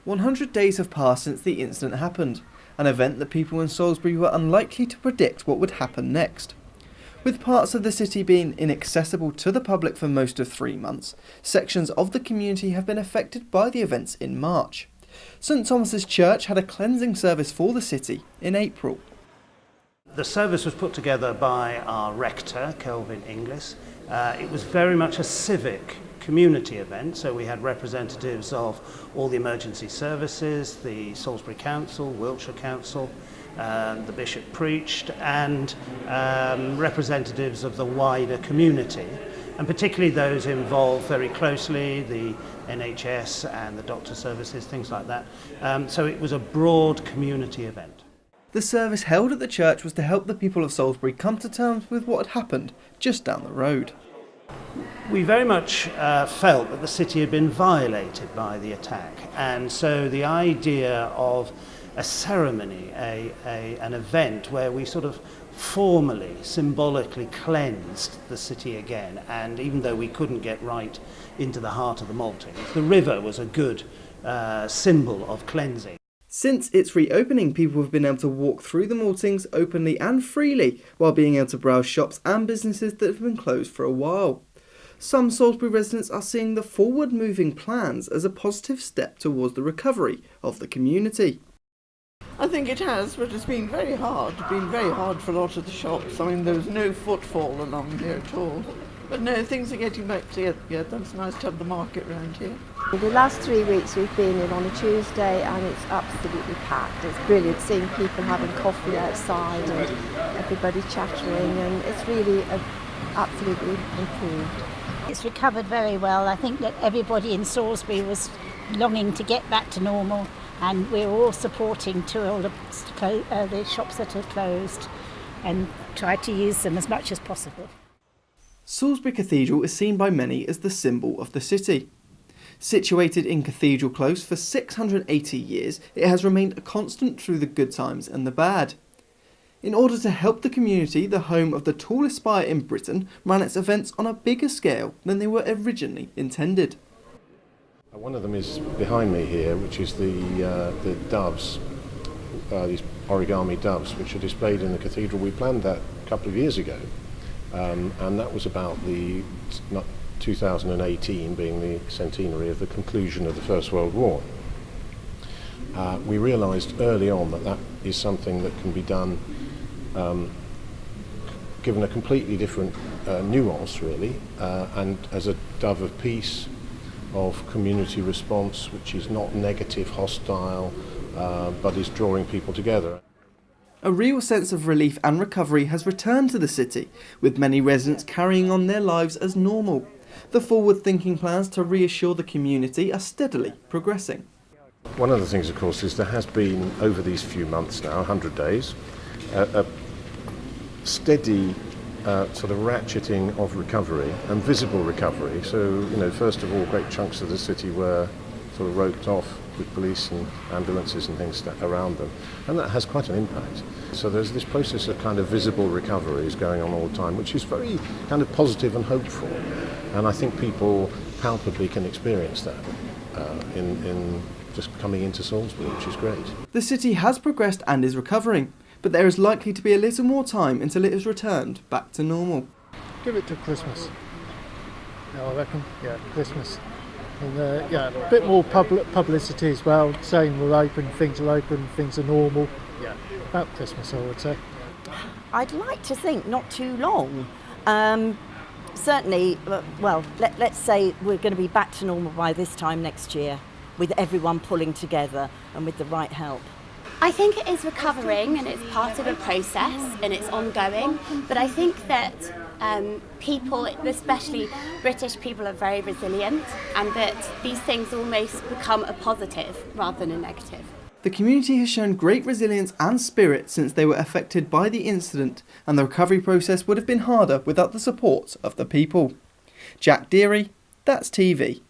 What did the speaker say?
100 days have passed since the incident happened, an event that people in Salisbury were unlikely to predict what would happen next. With parts of the city being inaccessible to the public for most of 3 months, sections of the community have been affected by the events in March. St Thomas's Church had a cleansing service for the city in April. The service was put together by our rector, Kelvin Inglis. It was very much a civic community event, so we had representatives of all the emergency services, the Salisbury Council, Wiltshire Council, the Bishop preached, and representatives of the wider community, and particularly those involved very closely, the NHS and the doctor services, things like that. So it was a broad community event. The service held at the church was to help the people of Salisbury come to terms with what had happened just down the road. We very much felt that the city had been violated by the attack, and so the idea of a ceremony, an event where we sort of formally, symbolically cleansed the city again, and even though we couldn't get right into the heart of the maltings, the river was a good symbol of cleansing. Since its reopening, people have been able to walk through the maltings openly and freely, while being able to browse shops and businesses that have been closed for a while. Some Salisbury residents are seeing the forward-moving plans as a positive step towards the recovery of the community. I think it has, but it's been very hard. It's been very hard for a lot of the shops. I mean, there was no footfall along here at all. But no, things are getting back together. It's nice to have the market around here. The last 3 weeks we've been in on a Tuesday and it's absolutely packed. It's brilliant seeing people having coffee outside and everybody chattering, and it's really absolutely improved. It's recovered very well. I think that everybody in Salisbury was longing to get back to normal, and we're all supporting to all the shops that are closed and try to use them as much as possible. Salisbury Cathedral is seen by many as the symbol of the city. Situated in Cathedral Close for 680 years, it has remained a constant through the good times and the bad. In order to help the community, the home of the tallest spire in Britain ran its events on a bigger scale than they were originally intended. One of them is behind me here, which is the doves, these origami doves, which are displayed in the cathedral. We planned that a couple of years ago, and that was about the 2018 being the centenary of the conclusion of the First World War. We realised early on that is something that can be done given a completely different nuance, really, and as a dove of peace, of community response, which is not negative, hostile, but is drawing people together. A real sense of relief and recovery has returned to the city, with many residents carrying on their lives as normal. The forward-thinking plans to reassure the community are steadily progressing. One of the things, of course, is there has been, over these few months now, 100 days, a steady sort of ratcheting of recovery and visible recovery. So, first of all, great chunks of the city were sort of roped off with police and ambulances and things around them, and that has quite an impact. So there's this process of kind of visible recovery is going on all the time, which is very kind of positive and hopeful, and I think people palpably can experience that in just coming into Salisbury, which is great. The city has progressed and is recovering, but there is likely to be a little more time until it is returned back to normal. Give it to Christmas. I reckon, Christmas. And a bit more publicity as well, saying we're open, things are normal. About Christmas, I would say. I'd like to think not too long. Certainly, let's say we're going to be back to normal by this time next year, with everyone pulling together and with the right help. I think it is recovering, and it's part of a process and it's ongoing, but I think that people, especially British people, are very resilient, and that these things almost become a positive rather than a negative. The community has shown great resilience and spirit since they were affected by the incident, and the recovery process would have been harder without the support of the people. Jack Deary, That's TV.